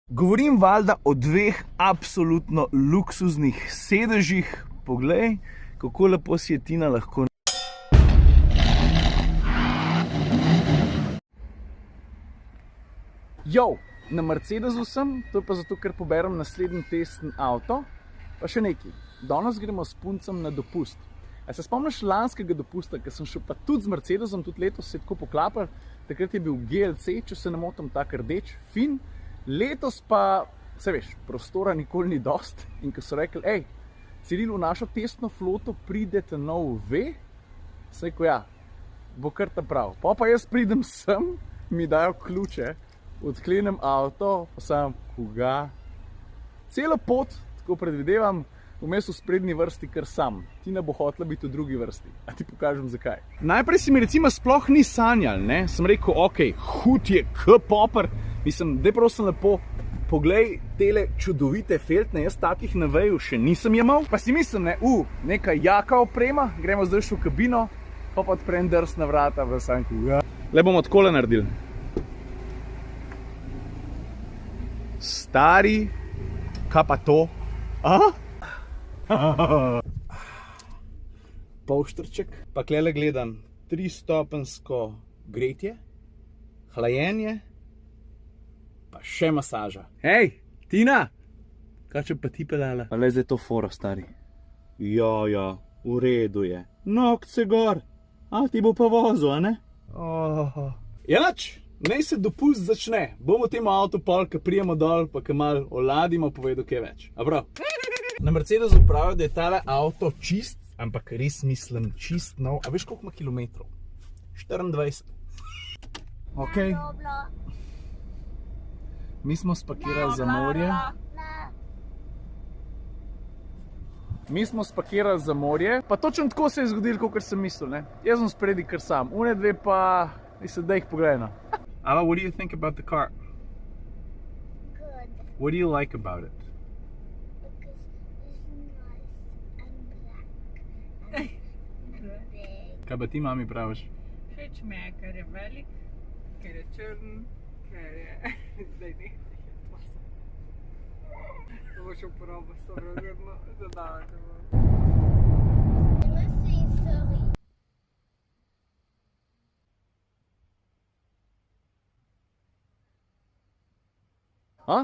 Govorim valjda o dveh absolutno luksuznih sedežih. Poglej, kako lepo si je Tina lahko. Jo, na Mercedesu sem, to je pa zato, ker poberem naslednji testni avto. Pa še nekaj, danes gremo s puncem na dopust. A se spomniš lanskega dopusta, ker sem šel pa tudi z Mercedesom, tudi letos se je tako poklapal. Takrat je bil GLC, če se ne motim, tak rdeč, fin. Letos pa, se veš, prostora nikoli ni dost. In ko so rekli, ej, Ciril, v našo testno floto pridete nov V, sem rekel, ja, bo kar ta prav. Pa jaz pridem sem, mi dajo ključe, odklenem avto, pa sem, koga? Celo pot, tako predvidevam, vmes v sprednji vrsti kar sam. Tina bo hotela biti v drugi vrsti. A ti pokažem zakaj. Najprej si mi recimo sploh ni sanjal, ne? Sem rekel, ok, hud je K-popper. Mislim, daj prosim lepo, poglej tele čudovite feltne, jaz takih na veju še nisem jemal. Pa si mislim, ne, neka jaka oprema, gremo zdaj še v kabino, pa odprem drsna vrata v sanjku. Le bomo takole naredili. Stari, kaj pa to? Polštrček. Pa klele gledam 3-stopenjsko gretje, hlajenje, pa še masaža. Hej, Tina! Kaj če pa ti pedala? Pa le zdaj to fora, stari. Ja, v redu je. Nokce gor. A ti bo pa vozil, a ne? Janač, naj se dopust začne. Bomo temu avtu pol, ko prijemo dol, pa ko malo oladimo, povedal kaj več. A prav? Na Mercedesu pravijo, da je tale avto čist, ampak res mislim čist nov. A veš, koliko ima kilometrov? 24. Ok. Mi smo spakirali za morje. Pa točno tako se je zgodilo, kakor sem mislil, ne? Jaz sem spredi kar sam. Une dve pa, mislim, da jih pogledam. Ava, what do you think about the car? Good. What do you like about it? Because it's nice and black and big. Kaj pa ti, mami, praviš? Všeč mi je, ker je velik, ker je črn, ker je... Zdaj ne. To boš uporabil s to razredno zadavati. Let's say sorry.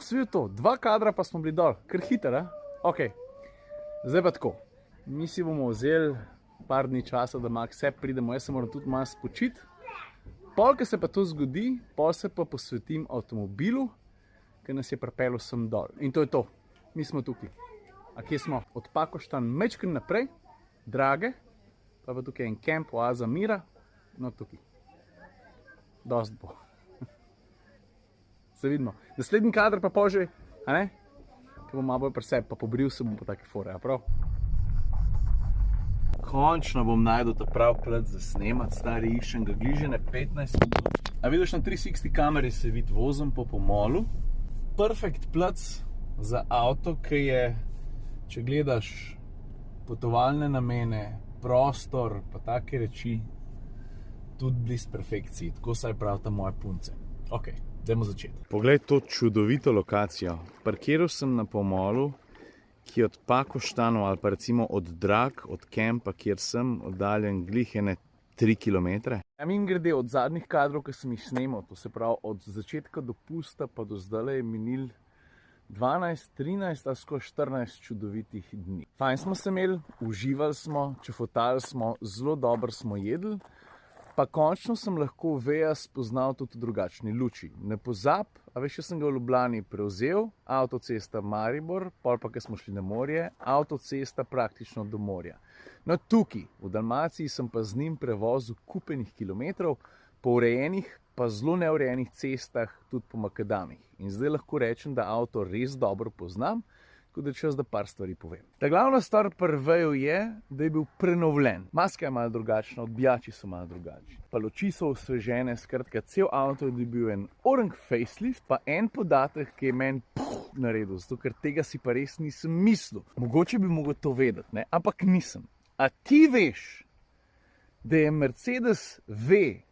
Svi to, 2 kadra pa smo bili dol, kar hiter, a? Ok, zdaj pa tako. Mi si bomo vzeli par dni časa, da malo k sebi pridemo, jaz se moram tudi malo spočiti. Pol, ko se pa to zgodi, pol se pa posvetim avtomobilu, ki nas je pripeljal sem dol. In to je to, mi smo tukaj. A kje smo? Od Pakoštan mečken naprej, Drage, pa tukaj en kamp, oaza mira, no tukaj. Dost bo. Se vidimo. Naslednji kadr pa pože, a ne? Ko bom malo bolj pri sebi, pa pobril se bom po take fore, a prav? Končno bom najdel ta prav plac za snemat, stari, iščem ga gližene 15 minut. A vidiš, na 360 kameri se vidi vozim po pomolu. Perfekt plac za avto, ki je, če gledaš potovalne namene, prostor, pa take reči, tudi bliz perfekciji. Tako saj pravita moje punce. Ok, dajmo začeti. Poglej to čudovito lokacijo. Parkiral sem na pomolu, ki je od Pakoštanov ali pa recimo od Drag, od kampa, kjer sem oddaljen glihene 3 kilometre. Mimogrede, od zadnjih kadrov, ki sem jih snemal, to se pravi od začetka dopusta pa do zdaj je minil 12, 13 ali skoraj 14 čudovitih dni. Fajn smo se imeli, uživali smo, čefotali smo, zelo dobro smo jedli, pa končno sem lahko Veja spoznal tudi v drugačni luči. Ne pozab, a veš, jaz sem ga v Ljubljani prevzel, avtocesta Maribor, pol pa, ko smo šli na morje, avtocesta praktično do morja. No tukaj, v Dalmaciji, sem pa z njim prevozil kupenih kilometrov, po urejenih, pa zelo neurejenih cestah, tudi po makadamih. In zdaj lahko rečem, da avto res dobro poznam, tako da čas, da par stvari povem. Ta glavna stvar pri Veju je, da je bil prenovljen. Maska je malo drugačna, odbijači so malo drugačni. Pa luči so osvežene, skratka, cel avto je dobil en orang facelift, pa en podatek, ki je meni naredil, zato ker tega si pa res nisem mislil. Mogoče bi mogel to vedeti, ne? Ampak nisem. A ti veš, da je Mercedes V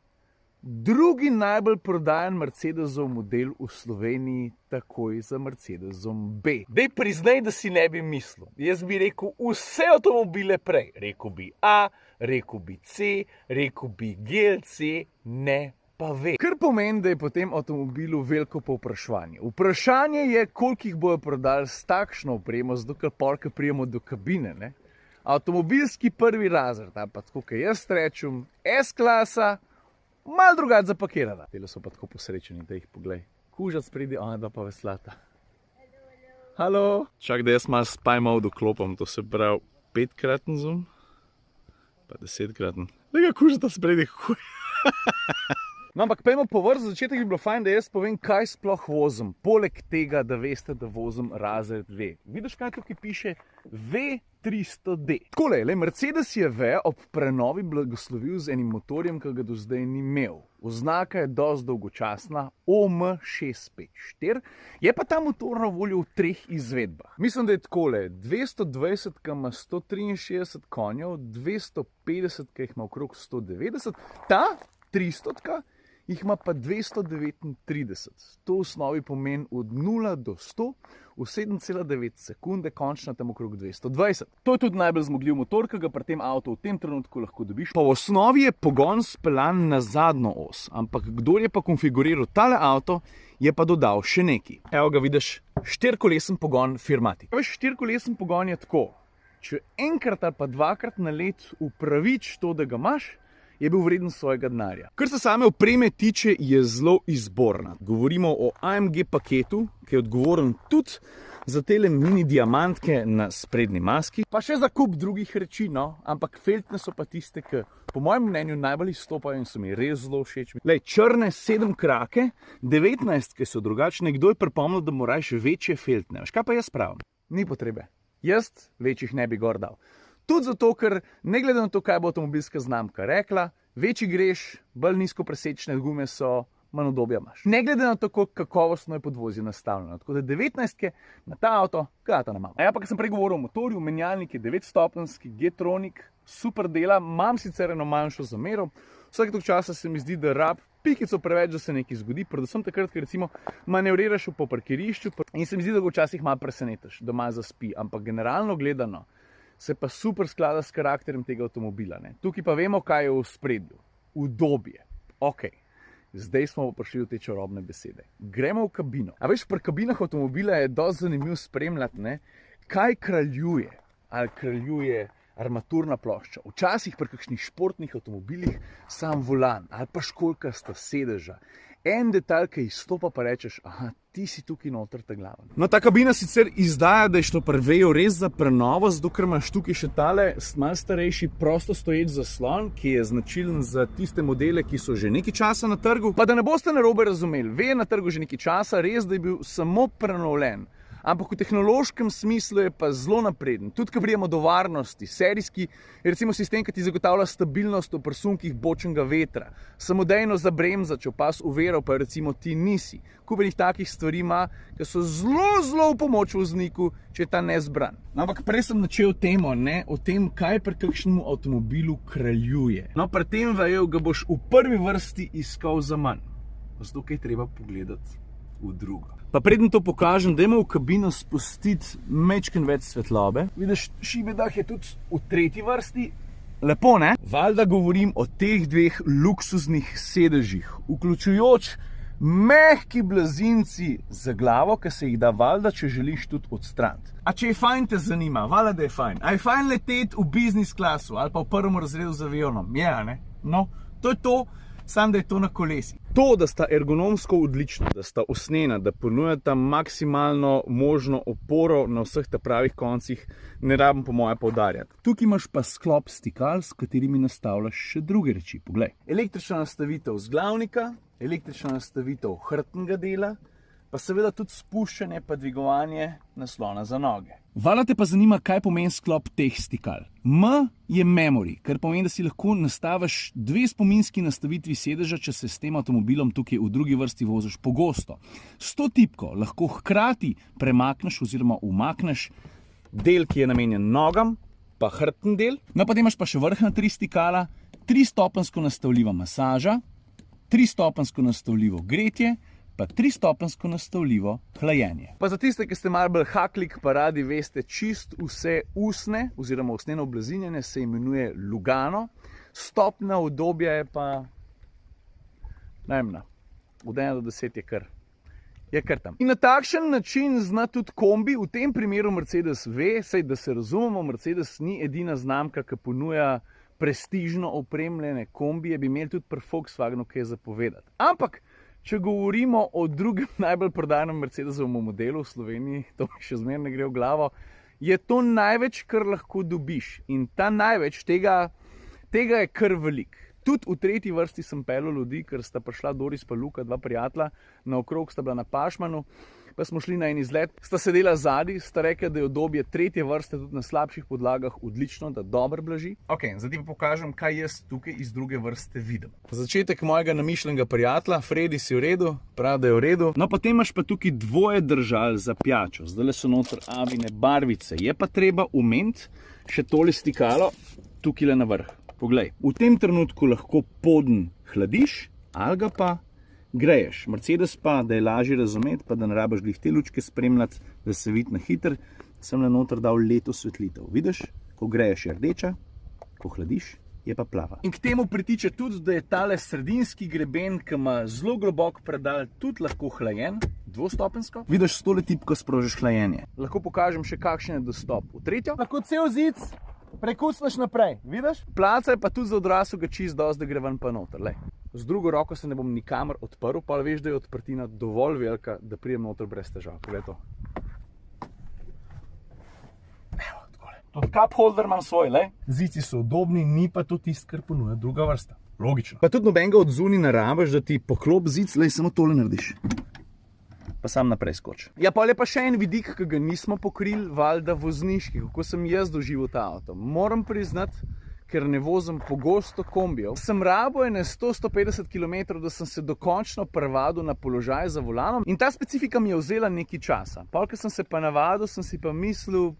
drugi najbolj prodajan Mercedesov model v Sloveniji, takoj za Mercedesom B. Dej priznaj, da si ne bi mislil. Jaz bi rekel vse avtomobile prej. Rekel bi A, rekel bi C, rekel bi GLC, ne pa V. Kar pomeni, da je po tem avtomobilu veliko povpraševanje. Vprašanje je, koliko jih bojo prodali s takšno opremo, zato ker polka prijemo do kabine, ne? Avtomobilski prvi razred, pa tako, kaj jaz rečem, S-klasa, malo drugače zapakirana. Tele so pa tako posrečeni, da jih poglej. Kuža spredi, ona da pa veslata. Halo. Čak, da jaz malo spy mode vklopam, to se pravi 5-kraten zoom, pa 10-kraten. Lega kuža ta spredi, huj. No, ampak pejmo po vrsti, začetek bi bilo fajn, da jaz povem, kaj sploh vozim. Poleg tega, da veste, da vozim razred V. Vidiš, kaj tukaj piše? V300D. Takole, Mercedes je V ob prenovi blagoslovil z enim motorjem, ki ga do zdaj ni imel. Oznaka je dosti dolgočasna, OM654, je pa ta motor na voljo v 3 izvedbah. Mislim, da je takole, 220, ki ima 163 konjev, 250, ki jih ima okrog 190, ta 300, jih ima pa 239. To v osnovi pomeni od 0 do 100 v 7,9 sekunde, končno tam okrog 220. To je tudi najbolj zmogljiv motor, ki ga pri tem avtu v tem trenutku lahko dobiš. Pa v osnovi je pogon speljan na zadnjo os, ampak kdor je pa konfiguriral tale avto, je pa dodal še neki. Evo ga vidiš, 4-kolesen pogon Firmatic. Veš, 4-kolesen pogon je tako, če enkrat ali pa 2-krat na let upravič to, da ga imaš, je bil vreden svojega denarja. Kar se same opreme tiče, je zelo izborna. Govorimo o AMG paketu, ki je odgovoren tudi za tele mini diamantke na sprednji maski, pa še za kup drugih reči, no, ampak feltne so pa tiste, ki po mojem mnenju najbolj izstopajo in so mi res zelo všeč. Lej, črne 7 krake, 19, ki so drugačne, kdo je pripomnil, da moraš večje feltne. Veš, kaj pa jaz pravim? Ni potrebe. Jaz večjih ne bi gor dal. Tudi zato, ker ne glede na to, kaj bo avtomobilska znamka rekla, večji greš, bolj nizko presečne gume so, manj udobja imaš. Ne glede na to, kako kakovostno je podvozje nastavljeno. Tako da 19-ke na ta avto, kaj ta ne imam. A ja, pa, ko sem prej govoril o motorju, menjalnik je 9-stopenjski, G-tronic, super dela, imam sicer eno manjšo zamero. Vsake toliko časa se mi zdi, da rab pikico preveč, da se nekaj zgodi, predvsem takrat, ker recimo manevriraš po parkirišču in se mi zdi, da ga včasih malo presenetiš, da malo zaspi, ampak generalno gledano se pa super sklada s karakterjem tega avtomobila. Ne? Tukaj pa vemo, kaj je v spredju. Udobje. Ok, zdaj smo prišli do te čarobne besede. Gremo v kabino. A veš, pri kabinah avtomobila je dosti zanimivo spremljati, ne? Kaj kraljuje. Ali kraljuje armaturna plošča. Včasih pri kakšnih športnih avtomobilih sam volan ali pa školjkasta sedeža. En detalj, ki izstopa, pa rečeš, aha, ti si tukaj noter ta glaven. No, ta kabina sicer izdaja, da je šlo pri V-ju res za prenovo, zato ker imaš tukaj še tale malo starejši prosto stoječ zaslon, ki je značilen za tiste modele, ki so že nekaj časa na trgu. Pa da ne boste narobe razumeli, V je na trgu že nekaj časa, res, da je bil samo prenovljen. Ampak v tehnološkem smislu je pa zelo napreden. Tudi, ko pridemo do varnosti, serijski, recimo sistem, ki ti zagotavlja stabilnost v prsunkih bočnega vetra, samodejno zabremza, če pas uveral, pa recimo ti nisi. Kupenih takih stvari ima, ki so zelo v pomoč vozniku, če je ta nezbran. No, ampak prej sem načel temo, ne, o tem, kaj pri kakšnemu avtomobilu kraljuje. No, pri tem V-ju ga boš v prvi vrsti iskal za manj. Zato, kaj treba pogledati v drugo. Pa preden to pokažem, dajmo v kabino spustiti majčken več svetlobe. Vidiš, šibedah je tudi v 3. vrsti. Lepo, ne? Valjda govorim o teh 2 luksuznih sedežih, vključujoč mehki blazinci za glavo, ki se jih da valjda, če želiš tudi odstraniti. A če je fajn, te zanima, valjda, da je fajn. A je fajn leteti v business klasu ali pa v 1. razredu z avionom? Ja, ne? No, to je to. Sam, da je to na kolesi. To, da sta ergonomsko odlična, da sta usnjena, da ponujata maksimalno možno oporo na vseh ta pravih koncih, ne rabim po moje poudarjati. Tukaj imaš pa sklop stikal, s katerimi nastavljaš še druge reči. Poglej. Električna nastavitev zglavnika, električna nastavitev hrbtnega dela, pa seveda tudi spuščanje pa dvigovanje naslona za noge. Valjda te pa zanima, kaj pomeni sklop teh stikal. M je memory, kar pomeni, da si lahko nastaviš 2 spominski nastavitvi sedeža, če se s tem avtomobilom tukaj v drugi vrsti voziš pogosto. S to tipko lahko hkrati premakneš oziroma umakneš del, ki je namenjen nogam, pa hrbtni del. No, pa imaš pa še vrhna 3 stikala, 3-stopenjsko nastavljiva masaža, 3-stopenjsko nastavljivo gretje, pa 3-stopenjsko nastavljivo hlajenje. Pa za tiste, ki ste malo bolj haklik, pa radi veste, čist vse usne, oziroma usneno oblazinjene se imenuje Lugano. Stopna udobja je pa, najmna, od 1 do 10 je kar tam. In na takšen način zna tudi kombi, v tem primeru Mercedes ve, saj da se razumemo, Mercedes ni edina znamka, ki ponuja prestižno opremljene kombije, bi imeli tudi pri Volkswagenu kaj zapovedati. Ampak, če govorimo o drugem najbolj prodanem Mercedesovem modelu v Sloveniji, to mi še zmeraj ne gre v glavo, je to največ, kar lahko dobiš. In ta največ, tega je kar velik. Tudi v 3. vrsti sem peljal ljudi, ker sta prišla Doris pa Luka, 2 prijatelja, naokrog sta bila na Pašmanu, pa smo šli na en izlet, sta sedela zadaj, sta rekla, da je udobje 3. vrste tudi na slabših podlagah odlično, da dobro blaži. Ok, zdaj pa pokažem, kaj jaz tukaj iz 2. vrste vidim. Začetek mojega namišljenega prijatelja, Fredi, si v redu, prav, da je v redu. No, potem imaš pa tukaj 2 držal za pijačo, zdaj so noter Avine barvice, je pa treba umeti še tole stikalo tukaj na vrh. Poglej, v tem trenutku lahko poden hladiš, ali ga pa greješ. Mercedes pa, da je lažje razumeti, pa da ne rabiš glih te lučke spremljati, da se vidi na hiter, sem na noter dal LED osvetlitev. Vidiš, ko greješ je rdeča, ko hladiš je pa plava. In k temu pritiče tudi, da je tale sredinski greben, ki ima zelo globok predal, tudi lahko hlajen, 2-stopenjsko. Vidiš, s tole tipko sprožiš hlajenje. Lahko pokažem še, kakšen je dostop. V 3. lahko cel zid prekucneš naprej, vidiš? Placa je pa tudi za odraslega čist dosti, da gre ven pa noter. Lej. Z drugo roko se ne bom nikamor odprl, pa veš, da je odprtina dovolj velika, da prijem noter brez težav. Poglej to. Evo, takole. Tudi cup holder imam svoj, lej. Zici so udobni, ni pa to tisto, kar ponuja 2. vrsta. Logično. Pa tudi nobenega od zunaj ne rabiš, da ti poklop zic, lej, samo tole narediš. Pa sam naprej skoč. Ja, pa je pa še en vidik, ki ga nismo pokrili, valjda vozniški, kako sem jaz doživel ta avto. Moram priznati, ker ne vozim pogosto kombijev, sem rabo ene 100-150 km, da sem se dokončno privadil na položaj za volanom in ta specifika mi je vzela nekaj časa. Pol, ko sem se pa navadil, sem si pa mislil,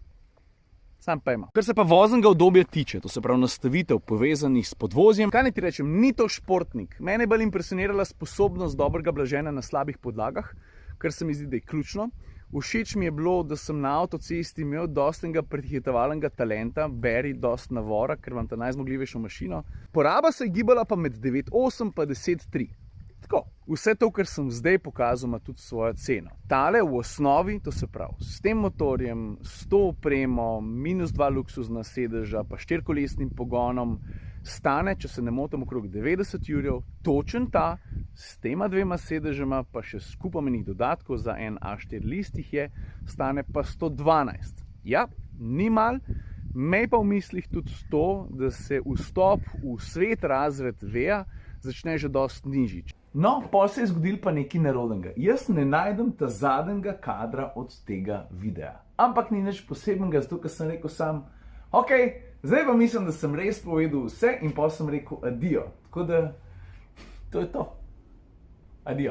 sam pa ima. Kar se pa voznega udobja tiče, to se pravi nastavitev povezanih s podvozjem, kaj naj ti rečem, ni to športnik. Mene je bolj impresionirala sposobnost dobrega blaženja na slabih podlagah, kar se mi zdi, da je ključno. Všeč mi je bilo, da sem na avtocesti imel dostega prehitevalnega talenta, beri dost navora, ker imam ta najzmogljivejšo mašino. Poraba se je gibala pa med 9,8 pa 10,3. Tako, vse to, kar sem zdaj pokazal, ima tudi svojo ceno. Tale v osnovi, to se pravi, s tem motorjem, s to opremo, -2 luksuzna sedeža, pa 4-kolesnim pogonom, stane, če se ne motim, okrog 90 jurjev, točen ta, s tema 2 sedežema, pa še skupomenih dodatkov za en A4 list jih je, stane pa 112. Ja, ni mal, mej pa v mislih tudi to, da se vstop v svet razred V-ja začne že dosti nižji. No, pol se je zgodil pa nekaj nerodnega. Jaz ne najdem ta zadnjega kadra od tega videa. Ampak ni nič posebnega, zato ker sem rekel sam, ok, zdaj pa mislim, da sem res povedal vse in pol sem rekel adijo. Tako da, to je to. Adijo.